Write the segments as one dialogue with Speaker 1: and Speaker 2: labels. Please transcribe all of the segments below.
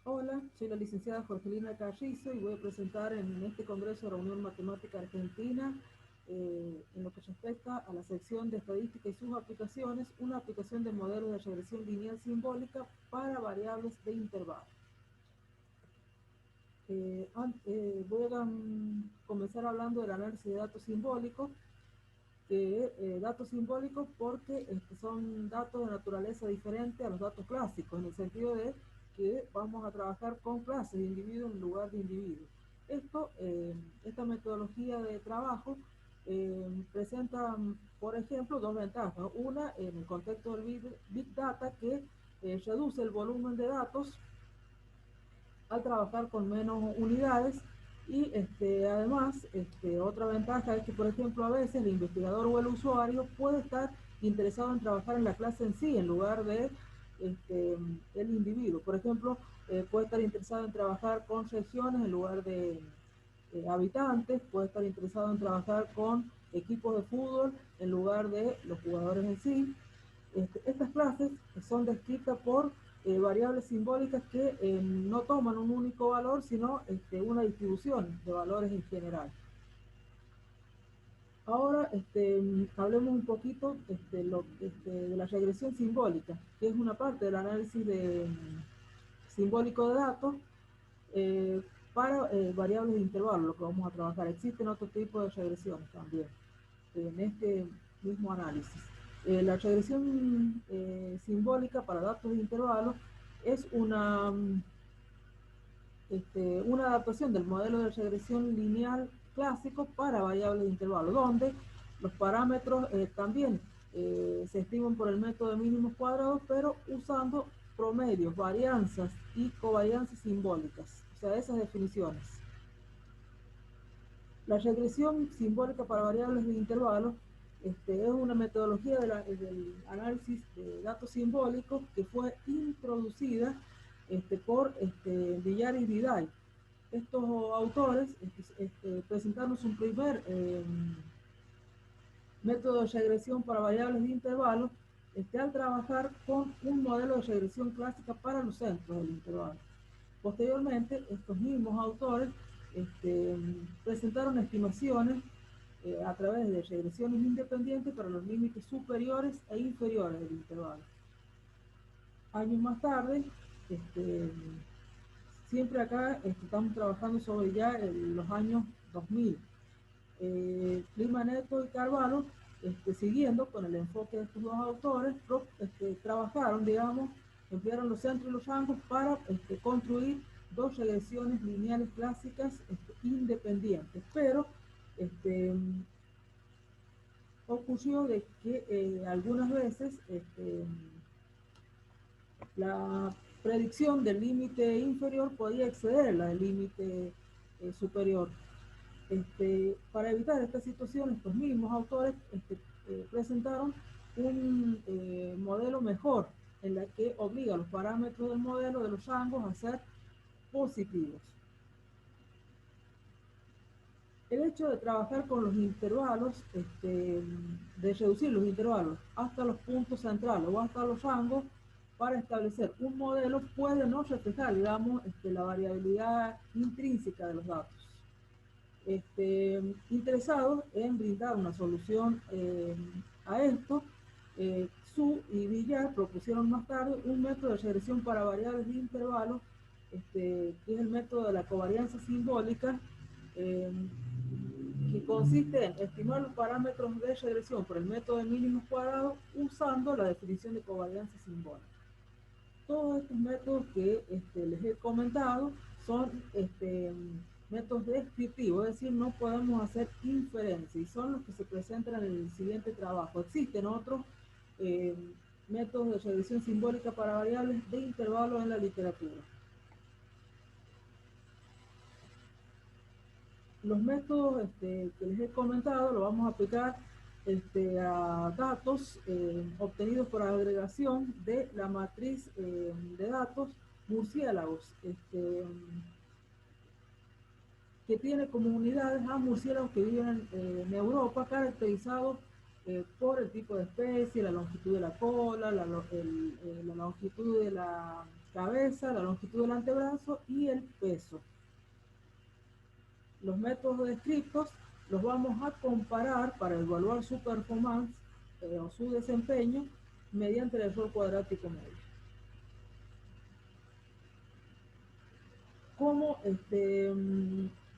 Speaker 1: Hola, soy la licenciada Jorgelina Carrizo y voy a presentar en este Congreso de la Unión Matemática Argentina, en lo que respecta a la sección de estadística y sus aplicaciones, una aplicación de modelos de regresión lineal simbólica para variables de intervalo. Voy a comenzar hablando del análisis de datos simbólicos, datos simbólicos porque son datos de naturaleza diferente a los datos clásicos, en el sentido de que vamos a trabajar con clases de individuos en lugar de individuos. Esta metodología de trabajo presenta, por ejemplo, dos ventajas. Una, en el contexto del Big Data, que reduce el volumen de datos al trabajar con menos unidades. Y además, otra ventaja es que, por ejemplo, a veces el investigador o el usuario puede estar interesado en trabajar en la clase en sí, en lugar de el individuo. Por ejemplo, puede estar interesado en trabajar con regiones en lugar de habitantes, puede estar interesado en trabajar con equipos de fútbol en lugar de los jugadores en sí. Estas clases son descritas por variables simbólicas que no toman un único valor, sino una distribución de valores en general. Ahora hablemos un poquito de la regresión simbólica, que es una parte del análisis simbólico de datos para variables de intervalo, lo que vamos a trabajar. Existen otros tipos de regresiones también en este mismo análisis. La regresión simbólica para datos de intervalos es una adaptación del modelo de regresión lineal clásico para variables de intervalo, donde los parámetros también se estiman por el método de mínimos cuadrados, pero usando promedios, varianzas y covarianzas simbólicas, o sea, esas definiciones. La regresión simbólica para variables de intervalo es una metodología del análisis de datos simbólicos que fue introducida por Villar y Diday. Estos autores presentaron su primer método de regresión para variables de intervalo al trabajar con un modelo de regresión clásica para los centros del intervalo. Posteriormente, estos mismos autores presentaron estimaciones a través de regresiones independientes para los límites superiores e inferiores del intervalo. Años más tarde, siempre acá estamos trabajando sobre ya los años 2000. Lima Neto y Carvalho, siguiendo con el enfoque de estos dos autores, trabajaron, digamos, emplearon los centros y los rangos para construir dos regresiones lineales clásicas independientes, pero ocurrió de que algunas veces la predicción del límite inferior podía exceder la del límite superior. Para evitar esta situación, estos mismos autores presentaron un modelo mejor, en la que obliga a los parámetros del modelo de los rangos a ser positivos. El hecho de trabajar con los intervalos, de reducir los intervalos hasta los puntos centrales o hasta los rangos para establecer un modelo, puede no reflejar, digamos, la variabilidad intrínseca de los datos. Interesados en brindar una solución a esto, Su y Villar propusieron más tarde un método de regresión para variables de intervalos, que es el método de la covarianza simbólica, que consiste en estimar los parámetros de regresión por el método de mínimos cuadrados usando la definición de covarianza simbólica. Todos estos métodos que les he comentado son métodos descriptivos, es decir, no podemos hacer inferencia, y son los que se presentan en el siguiente trabajo. Existen otros métodos de regresión simbólica para variables de intervalo en la literatura. Los métodos que les he comentado los vamos a aplicar a datos obtenidos por agregación de la matriz de datos murciélagos, que tiene como unidades a murciélagos que viven en Europa, caracterizados por el tipo de especie, la longitud de la cola, la longitud de la cabeza, la longitud del antebrazo y el peso. Los métodos descritos los vamos a comparar para evaluar su performance o su desempeño mediante el error cuadrático medio. ¿Cómo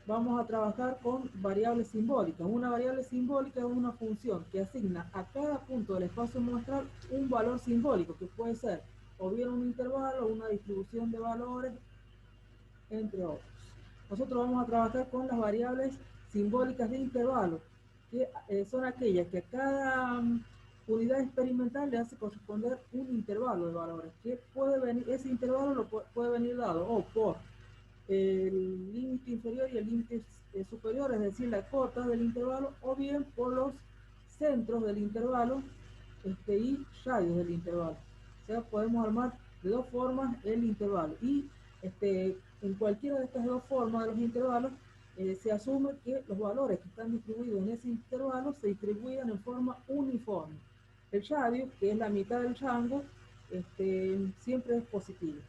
Speaker 1: vamos a trabajar con variables simbólicas? Una variable simbólica es una función que asigna a cada punto del espacio muestral un valor simbólico, que puede ser o bien un intervalo, una distribución de valores, entre otros. Nosotros vamos a trabajar con las variables simbólicas de intervalo, que son aquellas que a cada unidad experimental le hace corresponder un intervalo de valores, que puede venir, ese intervalo puede venir dado o por el límite inferior y el límite superior, es decir, la cota del intervalo, o bien por los centros del intervalo y radios del intervalo. O sea, podemos armar de dos formas el intervalo. Y en cualquiera de estas dos formas de los intervalos, se asume que los valores que están distribuidos en ese intervalo se distribuyen en forma uniforme. El radio, que es la mitad del rango, siempre es positivo.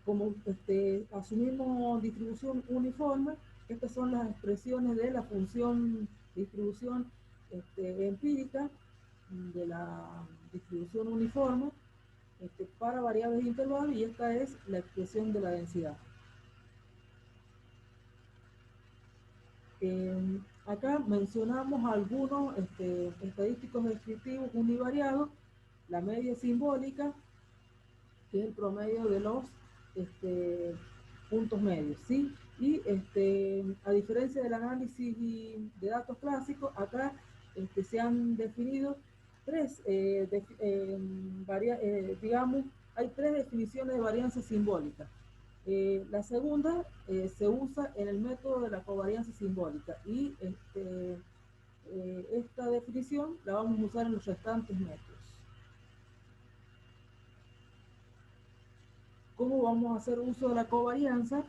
Speaker 1: Como asumimos distribución uniforme, estas son las expresiones de la función distribución empírica de la distribución uniforme para variables de intervalo, y esta es la expresión de la densidad. Acá mencionamos algunos estadísticos descriptivos univariados, la media simbólica, que es el promedio de los puntos medios, ¿sí? Y a diferencia del análisis de datos clásicos, acá se han definido tres, digamos, hay tres definiciones de varianza simbólica. La segunda se usa en el método de la covarianza simbólica, y esta definición la vamos a usar en los restantes métodos. ¿Cómo vamos a hacer uso de la covarianza?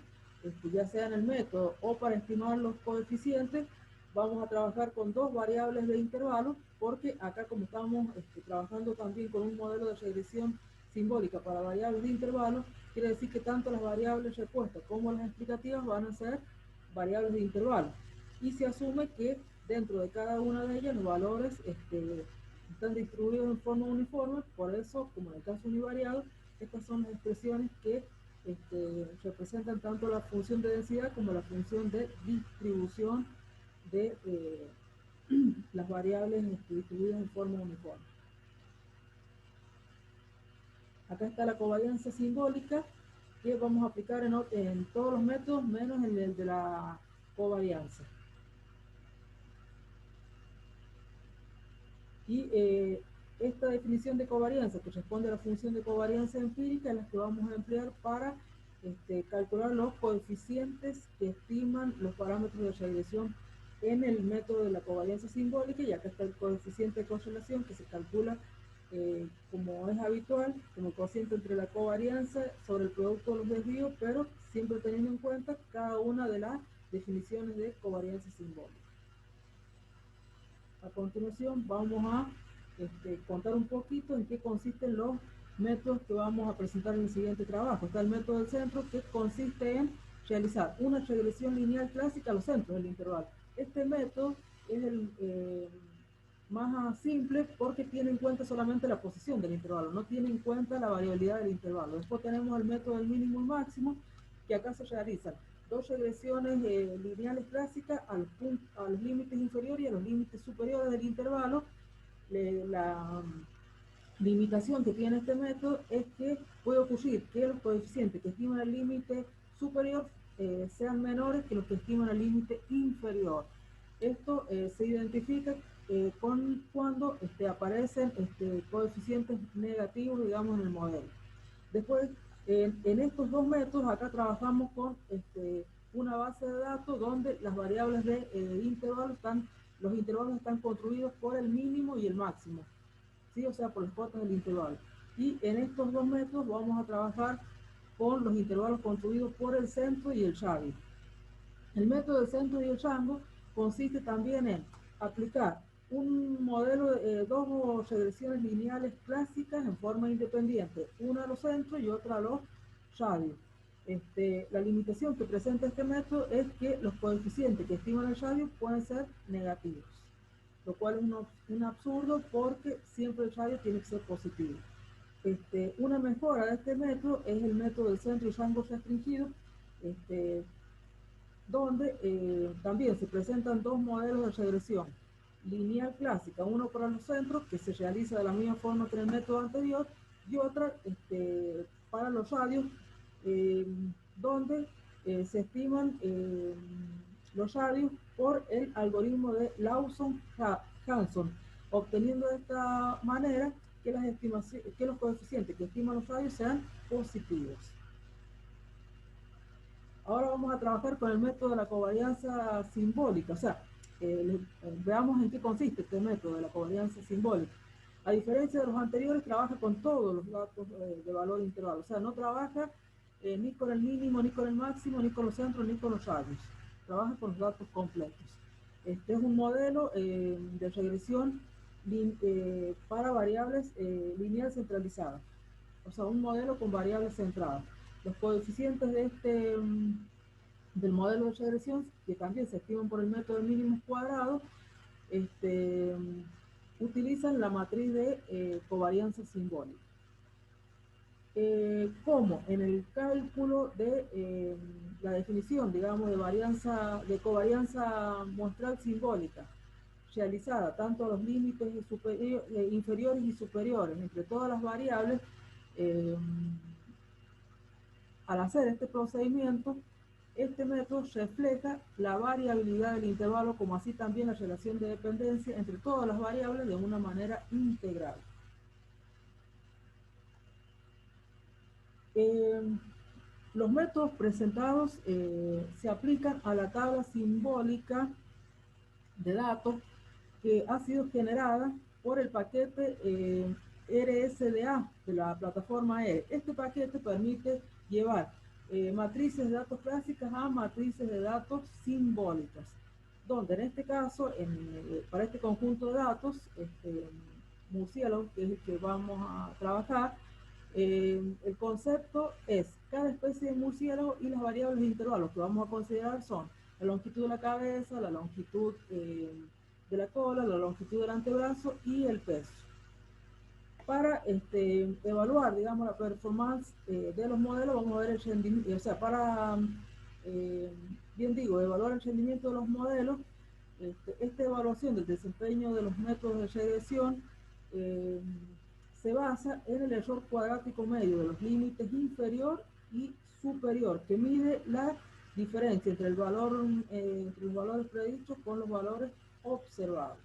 Speaker 1: Ya sea en el método o para estimar los coeficientes, vamos a trabajar con dos variables de intervalo, porque acá, como estamos trabajando también con un modelo de regresión simbólica para variables de intervalo, quiere decir que tanto las variables respuestas como las explicativas van a ser variables de intervalo. Y se asume que dentro de cada una de ellas los valores están distribuidos en forma uniforme. Por eso, como en el caso univariado, estas son las expresiones que representan tanto la función de densidad como la función de distribución de las variables distribuidas en forma uniforme. Acá está la covarianza simbólica, que vamos a aplicar en todos los métodos, menos en el de la covarianza. Y esta definición de covarianza, que responde a la función de covarianza empírica, es la que vamos a emplear para calcular los coeficientes que estiman los parámetros de regresión en el método de la covarianza simbólica. Y acá está el coeficiente de correlación, que se calcula como es habitual, como cociente entre la covarianza sobre el producto de los desvíos, pero siempre teniendo en cuenta cada una de las definiciones de covarianza simbólica. A continuación vamos a contar un poquito en qué consisten los métodos que vamos a presentar en el siguiente trabajo. Está el método del centro, que consiste en realizar una regresión lineal clásica a los centros del intervalo. Este método es el más simple, porque tiene en cuenta solamente la posición del intervalo, no tiene en cuenta la variabilidad del intervalo. Después tenemos el método del mínimo y máximo, que acá se realizan dos regresiones lineales clásicas a los límites inferiores y a los límites superiores del intervalo. La limitación que tiene este método es que puede ocurrir que los coeficientes que estiman el límite superior sean menores que los que estiman el límite inferior. Esto se identifica cuando aparecen coeficientes negativos, digamos, en el modelo. Después, en estos dos métodos, acá trabajamos con una base de datos donde las variables de intervalo los intervalos están construidos por el mínimo y el máximo, ¿sí? O sea, por las cotas del intervalo. Y en estos dos métodos vamos a trabajar con los intervalos construidos por el centro y el radio. El método del centro y el rango consiste también en aplicar un modelo, dos regresiones lineales clásicas en forma independiente, una a los centros y otra a los radios. La limitación que presenta este método es que los coeficientes que estiman el radio pueden ser negativos, lo cual es un absurdo porque siempre el radio tiene que ser positivo. Una mejora de este método es el método del centro y rango restringido, donde también se presentan dos modelos de regresión lineal clásica, uno para los centros, que se realiza de la misma forma que en el método anterior, y otra para los radios, donde se estiman los radios por el algoritmo de Lawson-Hanson, obteniendo de esta manera que los coeficientes que estiman los radios sean positivos. Ahora vamos a trabajar con el método de la covarianza simbólica, o sea, veamos en qué consiste este método de la covarianza simbólica. A diferencia de los anteriores, trabaja con todos los datos de valor intervalo, o sea, no trabaja ni con el mínimo, ni con el máximo, ni con los centros, ni con los radios. Trabaja con los datos completos. Este es un modelo de regresión para variables lineal centralizadas, o sea, un modelo con variables centradas. Los coeficientes de del modelo de regresión, que también se estiman por el método de mínimos cuadrados, utilizan la matriz de covarianza simbólica. Como en el cálculo de la definición, digamos, de covarianza muestral simbólica, realizada tanto a los límites inferiores y superiores entre todas las variables, al hacer este procedimiento, este método refleja la variabilidad del intervalo, como así también la relación de dependencia entre todas las variables de una manera integral. Los métodos presentados se aplican a la tabla simbólica de datos que ha sido generada por el paquete RSDA de la plataforma E. Este paquete permite llevar matrices de datos clásicas a matrices de datos simbólicas, donde en este caso, para este conjunto de datos, murciélago, que es el que vamos a trabajar, el concepto es cada especie de murciélago y las variables de intervalos que vamos a considerar son la longitud de la cabeza, la longitud de la cola, la longitud del antebrazo y el peso. Para evaluar, digamos, la performance de los modelos, vamos a ver el rendimiento, o sea, para, evaluar el rendimiento de los modelos, esta evaluación del desempeño de los métodos de regresión se basa en el error cuadrático medio de los límites inferior y superior, que mide la diferencia entre el valor, entre los valores predichos con los valores observados.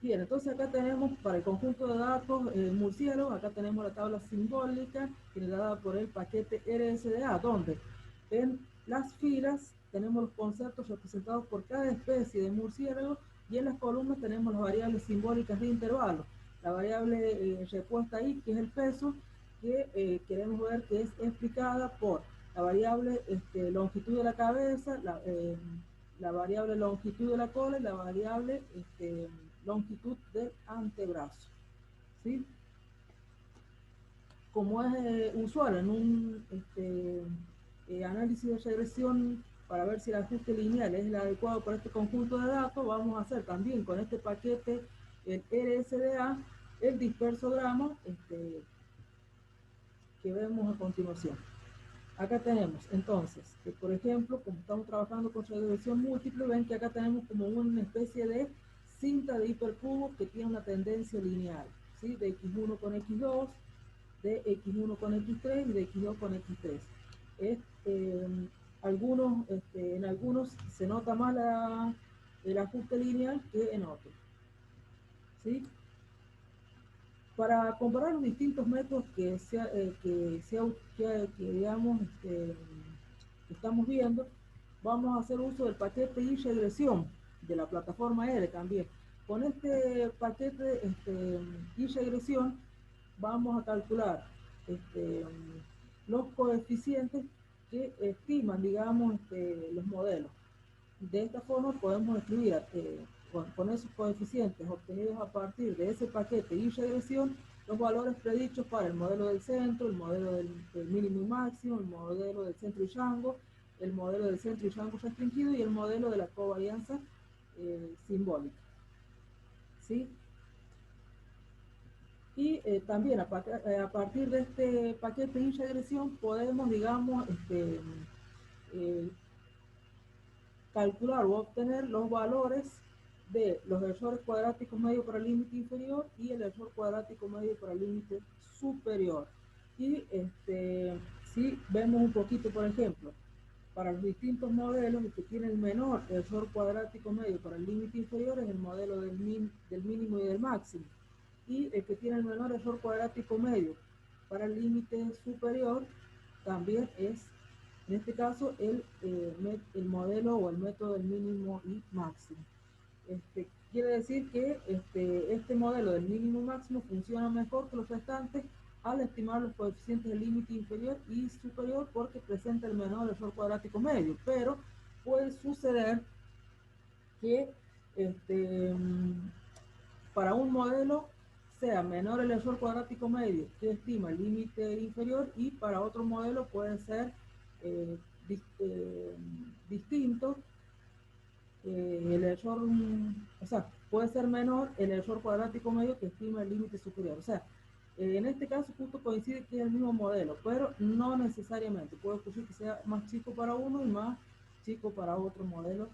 Speaker 1: Bien, entonces acá tenemos para el conjunto de datos murciélago, acá tenemos la tabla simbólica generada por el paquete RSDA, donde en las filas tenemos los conceptos representados por cada especie de murciélago y en las columnas tenemos las variables simbólicas de intervalo. La variable repuesta ahí, que es el peso, que queremos ver que es explicada por la variable longitud de la cabeza, la variable longitud de la cola y la variable longitud del antebrazo, ¿sí? Como es usual en un análisis de regresión para ver si el ajuste lineal es el adecuado para este conjunto de datos, vamos a hacer también con este paquete, el RSDA, el dispersograma que vemos a continuación. Acá tenemos, entonces, que por ejemplo, como estamos trabajando con regresión múltiple, ven que acá tenemos como una especie de cinta de hipercubo que tiene una tendencia lineal, ¿sí? De x1 con x2, de x1 con x3 y de x2 con x3. En algunos se nota más el ajuste lineal que en otros, ¿sí? Para comparar los distintos métodos que estamos viendo, vamos a hacer uso del paquete y regresión de la plataforma R también. Con este paquete y regresión vamos a calcular los coeficientes que estiman, digamos, los modelos. De esta forma podemos escribir con esos coeficientes obtenidos a partir de ese paquete y regresión los valores predichos para el modelo del centro, el modelo del mínimo y máximo, el modelo del centro y rango, el modelo del centro y rango restringido y el modelo de la covarianza simbólica. ¿Sí? Y también a partir de este paquete y regresión podemos, digamos, calcular o obtener los valores de los errores cuadráticos medios para el límite inferior y el error cuadrático medio para el límite superior. Y si vemos un poquito, por ejemplo, para los distintos modelos, el que tiene el menor error cuadrático medio para el límite inferior es el modelo del mínimo y del máximo. Y el que tiene el menor error cuadrático medio para el límite superior también es, en este caso, el modelo o el método del mínimo y máximo. Quiere decir que este modelo del mínimo y máximo funciona mejor que los restantes al estimar los coeficientes del límite inferior y superior porque presenta el menor error cuadrático medio, pero puede suceder que para un modelo sea menor el error cuadrático medio que estima el límite inferior y para otro modelo puede ser distinto el error, o sea, puede ser menor el error cuadrático medio que estima el límite superior. O sea, en este caso justo coincide que es el mismo modelo, pero no necesariamente. Puede ocurrir que sea más chico para uno y más chico para otro modelo,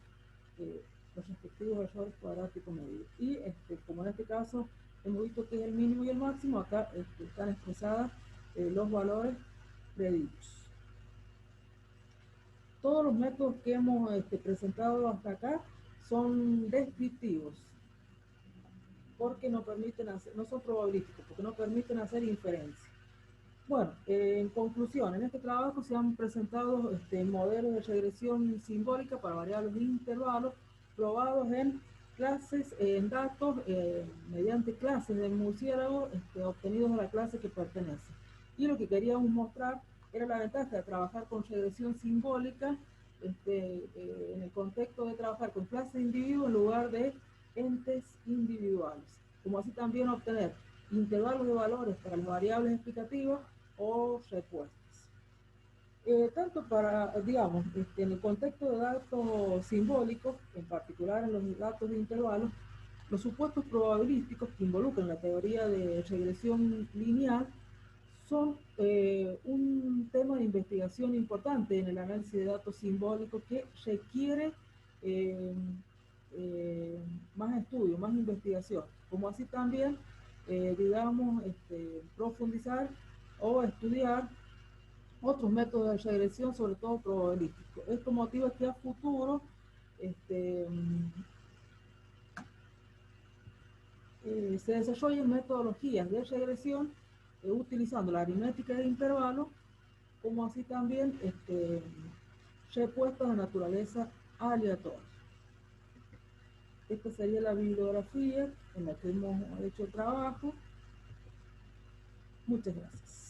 Speaker 1: los respectivos errores cuadráticos medios. Y como en este caso hemos visto que es el mínimo y el máximo, acá están expresadas los valores predichos. Todos los métodos que hemos presentado hasta acá son descriptivos, porque no permiten hacer, no son probabilísticos, porque no permiten hacer inferencia. Bueno, en conclusión, en este trabajo se han presentado modelos de regresión simbólica para variables de intervalos probados en clases, en datos, mediante clases de murciélago obtenidos de la clase que pertenece. Y lo que queríamos mostrar era la ventaja de trabajar con regresión simbólica en el contexto de trabajar con clases de individuos en lugar de entes individuales, como así también obtener intervalos de valores para las variables explicativas o respuestas. Tanto para, digamos, en el contexto de datos simbólicos, en particular en los datos de intervalos, los supuestos probabilísticos que involucran la teoría de regresión lineal son un tema de investigación importante en el análisis de datos simbólicos que requiere más estudio, más investigación, como así también, digamos, profundizar o estudiar otros métodos de regresión, sobre todo probabilísticos. Esto motiva que a futuro se desarrollen metodologías de regresión utilizando la aritmética de intervalos, como así también repuestos de naturaleza aleatoria. Esta sería la bibliografía en la que hemos hecho el trabajo. Muchas gracias.